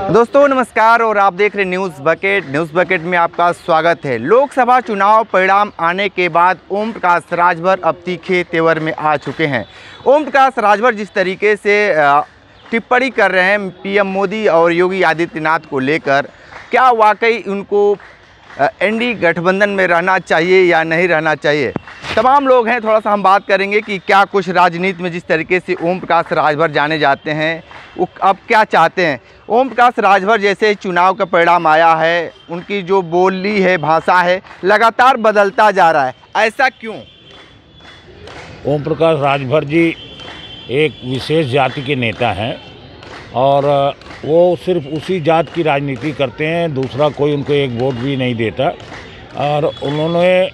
दोस्तों नमस्कार और आप देख रहे हैं न्यूज़ बकेट में आपका स्वागत है। लोकसभा चुनाव परिणाम आने के बाद ओम प्रकाश राजभर अब तीखे तेवर में आ चुके हैं। ओम प्रकाश राजभर जिस तरीके से टिप्पणी कर रहे हैं पीएम मोदी और योगी आदित्यनाथ को लेकर, क्या वाकई उनको एनडीए गठबंधन में रहना चाहिए या नहीं रहना चाहिए, तमाम लोग हैं। थोड़ा सा हम बात करेंगे कि क्या कुछ राजनीति में जिस तरीके से ओम प्रकाश राजभर जाने जाते हैं वो अब क्या चाहते हैं। ओम प्रकाश राजभर जैसे चुनाव का परिणाम आया है, उनकी जो बोली है, भाषा है, लगातार बदलता जा रहा है, ऐसा क्यों? ओम प्रकाश राजभर जी एक विशेष जाति के नेता हैं और वो सिर्फ उसी जात की राजनीति करते हैं, दूसरा कोई उनको एक वोट भी नहीं देता। और उन्होंने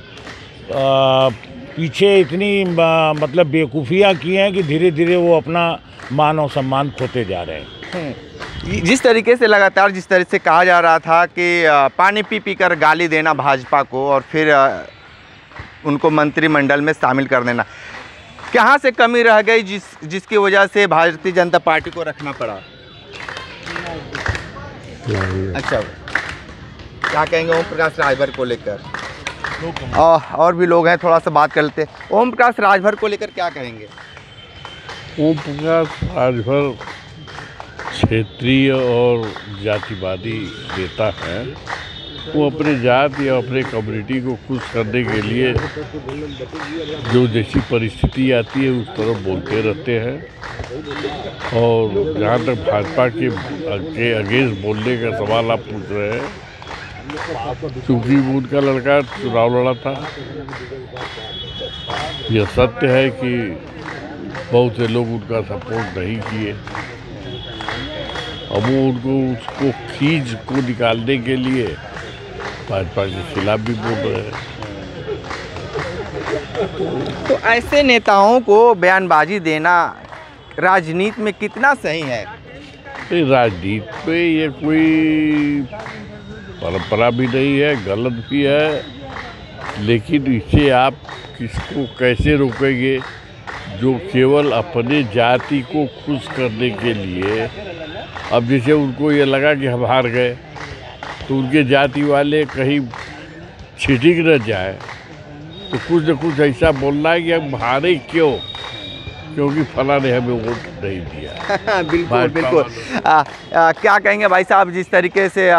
पीछे इतनी मतलब बेवकूफ़ियाँ की हैं कि धीरे धीरे वो अपना मान और सम्मान खोते जा रहे हैं। जिस तरीके से लगातार जिस तरह से कहा जा रहा था कि पानी पी कर गाली देना भाजपा को और फिर उनको मंत्रिमंडल में शामिल कर देना, कहाँ से कमी रह गई जिसकी वजह से भारतीय जनता पार्टी को रखना पड़ा? अच्छा, क्या कहेंगे ओम प्रकाश राजभर को लेकर? और भी लोग हैं, थोड़ा सा बात कर लेते हैं। ओम प्रकाश राजभर को लेकर क्या कहेंगे? ओम प्रकाश राजभर क्षेत्रीय और जातिवादी नेता हैं। वो अपने जात या अपने कम्युनिटी को खुश करने के लिए जो जैसी परिस्थिति आती है उस तरफ बोलते रहते हैं। और जहाँ तक भाजपा के अगेंस्ट बोलने का सवाल आप पूछ रहे हैं, क्योंकि उनका लड़का चुनाव लड़ा था, यह सत्य है कि बहुत से लोग उनका सपोर्ट नहीं किए। अब वो उसको खींच को निकालने के लिए भाजपा के खिलाफ भी बोल रहे हैं। तो ऐसे नेताओं को बयानबाजी देना राजनीति में कितना सही है? राजनीति में ये कोई परंपरा भी नहीं है, गलत भी है, लेकिन इसे आप किसको कैसे रोकेंगे जो केवल अपने जाति को खुश करने के लिए। अब जैसे उनको ये लगा कि हम हार गए तो उनके जाति वाले कहीं छिटक न जाए, तो कुछ न कुछ ऐसा बोलना है कि हम हारे क्यों, क्योंकि फला ने हमें वोट नहीं दिया। बिल्कुल बिल्कुल। क्या कहेंगे भाई साहब, जिस तरीके से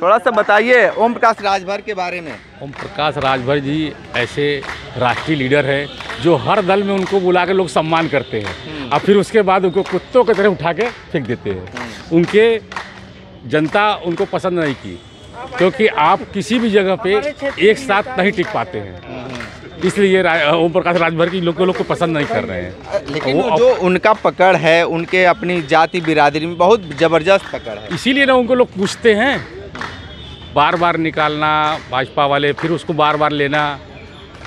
थोड़ा सा बताइए ओम प्रकाश राजभर के बारे में। ओम प्रकाश राजभर जी ऐसे राष्ट्रीय लीडर हैं जो हर दल में उनको बुला के लोग सम्मान करते हैं और फिर उसके बाद उनको कुत्तों की तरह उठा के फेंक देते हैं। उनके जनता उनको पसंद नहीं की, क्योंकि आप किसी भी जगह पे एक साथ नहीं टिक पाते हैं, इसलिए ओम प्रकाश राजभर की लोग को पसंद नहीं कर रहे हैं। लेकिन वो जो उनका पकड़ है, उनके अपनी जाति बिरादरी में बहुत ज़बरदस्त पकड़ है, इसीलिए ना उनको लोग पूछते हैं। बार बार निकालना भाजपा वाले, फिर उसको बार बार लेना,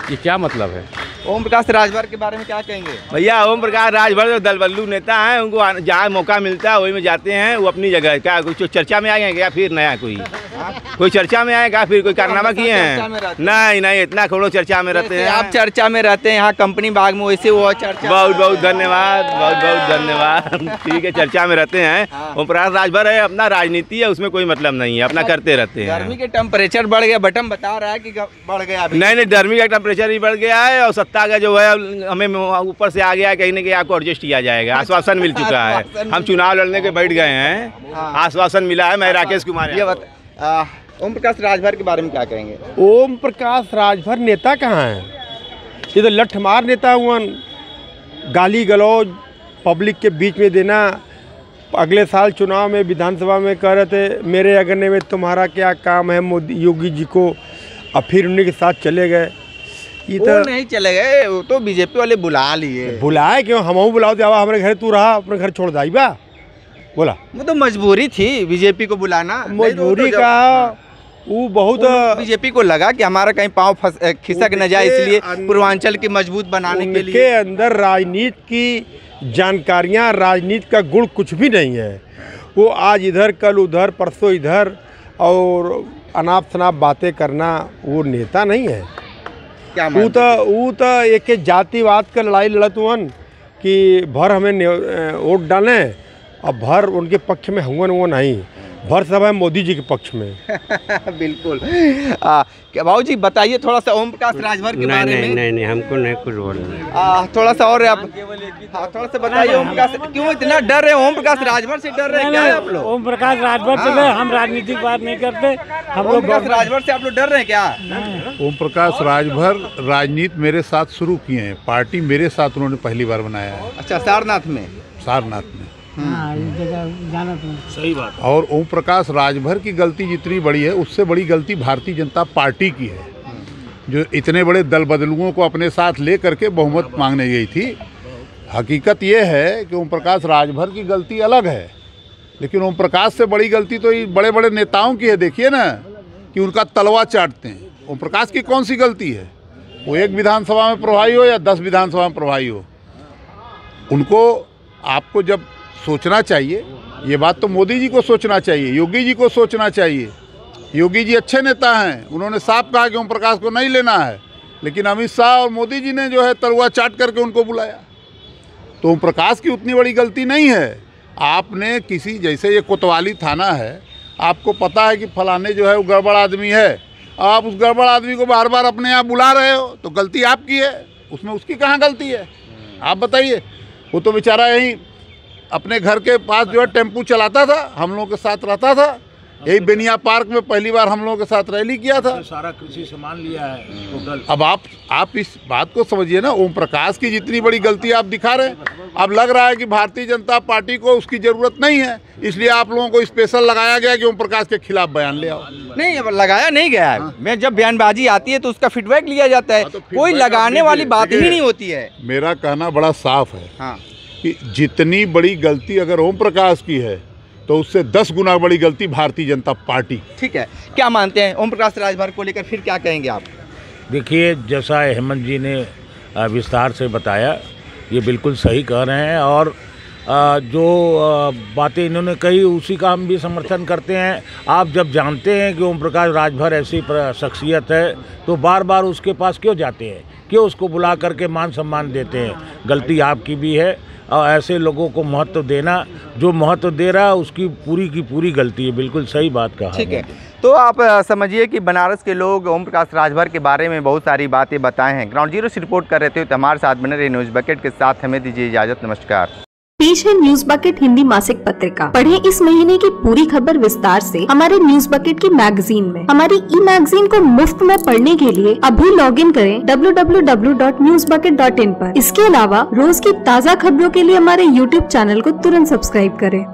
ये क्या मतलब है? ओम प्रकाश राजभर के बारे में क्या कहेंगे? भैया ओम प्रकाश राजभर जो दलबल्लू नेता हैं, उनको जहाँ मौका मिलता है वही में जाते हैं। वो अपनी जगह क्या कोई चर्चा में आए हैं क्या? फिर नया कोई चर्चा में आए क्या? फिर कोई कारनामा किए हैं? नहीं, इतना करोड़ों चर्चा में रहते हैं। आप चर्चा में रहते हैं यहाँ कंपनी बाग में, वैसे वो चर्चा। बहुत धन्यवाद, बहुत धन्यवाद। ठीक है, चर्चा में रहते हैं। ओम प्रकाश राजभर है, अपना राजनीति है, उसमें कोई मतलब नहीं है, अपना करते रहते हैं। गर्मी के टेम्परेचर बढ़ गया, बटन बता रहा है कि बढ़ गया। नहीं, गर्मी का टेम्परेचर ही बढ़ गया है और सत्ता का जो है हमें ऊपर से आ गया है, कहीं ना कहीं आपको एडजस्ट किया जाएगा। आश्वासन मिल चुका है, हम चुनाव लड़ने के बैठ गए हैं, आश्वासन मिला है। मैं राकेश कुमार। ये ओम प्रकाश राजभर के बारे में क्या कहेंगे? ओम प्रकाश राजभर नेता कहाँ हैं? ये तो लठमार नेता हुआ, गाली गलौज पब्लिक के बीच में देना। अगले साल चुनाव में विधानसभा में कह रहे थे मेरे अगने में तुम्हारा क्या काम है मोदी योगी जी को, और फिर उन्हीं के साथ चले गए। ये तो नहीं चले गए, वो तो बीजेपी वाले बुला लिए। बुलाए क्यों? हम बुलाओ तो हमारे घर तू रहा, अपने घर छोड़ दाई बा बोला। वो तो मजबूरी थी बीजेपी को बुलाना, मजबूरी का। वो बहुत बीजेपी को लगा कि हमारा कहीं पाँव खिसक न जाए, इसलिए पूर्वांचल की मजबूत बनाने के लिए। के अंदर राजनीति की जानकारियाँ, राजनीति का गुण कुछ भी नहीं है। वो आज इधर, कल उधर, परसों इधर, और अनाप शनाप बातें करना, वो नेता नहीं है। क्या वो तो एक जातिवाद का लड़ाई लड़त हुआ कि भर हमें वोट डालें अब भर उनके पक्ष में हुआ वो नहीं, भर सब है मोदी जी के पक्ष में। बिल्कुल। बाबू जी बताइए थोड़ा सा ओम प्रकाश राजभर के बारे में। नहीं हमको नहीं कुछ बोलना। थोड़ा सा और आप थोड़ा सा बताइए ओम प्रकाश, क्यों इतना डर है ओम प्रकाश राजभर से? डर रहे हैं क्या आप लोग? ओम प्रकाश राजभर से हम राजनीतिक बात नहीं करते, हम लोग राजभर से आप लोग डर रहे हैं क्या? ओम प्रकाश राजभर राजनीति मेरे साथ शुरू किए हैं, पार्टी मेरे साथ उन्होंने पहली बार बनाया है। अच्छा, सारनाथ में? सारनाथ में। जाना तो सही बात। और ओम प्रकाश राजभर की गलती जितनी बड़ी है उससे बड़ी गलती भारतीय जनता पार्टी की है, जो इतने बड़े दल बदलुओं को अपने साथ ले करके बहुमत मांगने गई थी। हकीकत ये है कि ओम प्रकाश राजभर की गलती अलग है, लेकिन ओम प्रकाश से बड़ी गलती तो ये बड़े बड़े नेताओं की है। देखिए ना कि उनका तलवा चाटते हैं। ओम प्रकाश की कौन सी गलती है? वो एक विधानसभा में प्रभावी हो या 10 विधानसभा में प्रभावी हो, उनको आपको जब सोचना चाहिए, ये बात तो मोदी जी को सोचना चाहिए, योगी जी को सोचना चाहिए। योगी जी अच्छे नेता हैं, उन्होंने साफ कहा कि ओम प्रकाश को नहीं लेना है, लेकिन अमित शाह और मोदी जी ने जो है तलवा चाट करके उनको बुलाया। तो ओम प्रकाश की उतनी बड़ी गलती नहीं है। आपने किसी, जैसे ये कोतवाली थाना है, आपको पता है कि फलाने जो है वो गड़बड़ आदमी है, आप उस गड़बड़ आदमी को बार बार अपने यहाँ बुला रहे हो, तो गलती आपकी है, उसमें उसकी कहाँ गलती है? आप बताइए। वो तो बेचारा यहीं अपने घर के पास जो है टेम्पू चलाता था, हम लोगों के साथ रहता था, यही बेनिया पार्क में पहली बार हम लोगों के साथ रैली किया था। सारा कृषि सामान लिया है टोटल। अब आप इस बात को समझिए ना, ओम प्रकाश की जितनी बड़ी गलती आप दिखा रहे हैं, अब लग रहा है कि भारतीय जनता पार्टी को उसकी ज़रूरत नहीं है, इसलिए आप लोगों को स्पेशल लगाया गया कि ओम प्रकाश के खिलाफ बयान ले आओ। नहीं, अब लगाया नहीं गया है। मैं जब बयानबाजी आती है तो उसका फीडबैक लिया जाता है, कोई लगाने वाली बात ही नहीं होती है। मेरा कहना बड़ा साफ है हाँ, कि जितनी बड़ी गलती अगर ओम प्रकाश की है तो उससे 10 गुना बड़ी गलती भारतीय जनता पार्टी। ठीक है, क्या मानते हैं ओम प्रकाश राजभर को लेकर, फिर क्या कहेंगे आप? देखिए, जैसा हेमंत जी ने विस्तार से बताया, ये बिल्कुल सही कह रहे हैं, और जो बातें इन्होंने कही उसी का हम भी समर्थन करते हैं। आप जब जानते हैं कि ओम प्रकाश राजभर ऐसी शख्सियत है तो बार बार उसके पास क्यों जाते हैं, क्यों उसको बुला करके मान सम्मान देते हैं? गलती आपकी भी है, और ऐसे लोगों को महत्व देना, जो महत्व दे रहा है उसकी पूरी की पूरी गलती है। बिल्कुल सही बात कहा। ठीक है, तो आप समझिए कि बनारस के लोग ओम प्रकाश राजभर के बारे में बहुत सारी बातें बताए हैं। ग्राउंड जीरो से रिपोर्ट कर रहे थे, तो हमारे साथ बने रहे न्यूज़ बकेट के साथ। हमें दीजिए इजाजत, नमस्कार। पेश है न्यूज बकेट हिंदी मासिक पत्रिका। पढ़ें इस महीने की पूरी खबर विस्तार से हमारे न्यूज बकेट की मैगजीन में। हमारी ई मैगजीन को मुफ्त में पढ़ने के लिए अभी लॉगिन करें www.newsbucket.in पर। इसके अलावा रोज की ताज़ा खबरों के लिए हमारे YouTube चैनल को तुरंत सब्सक्राइब करें।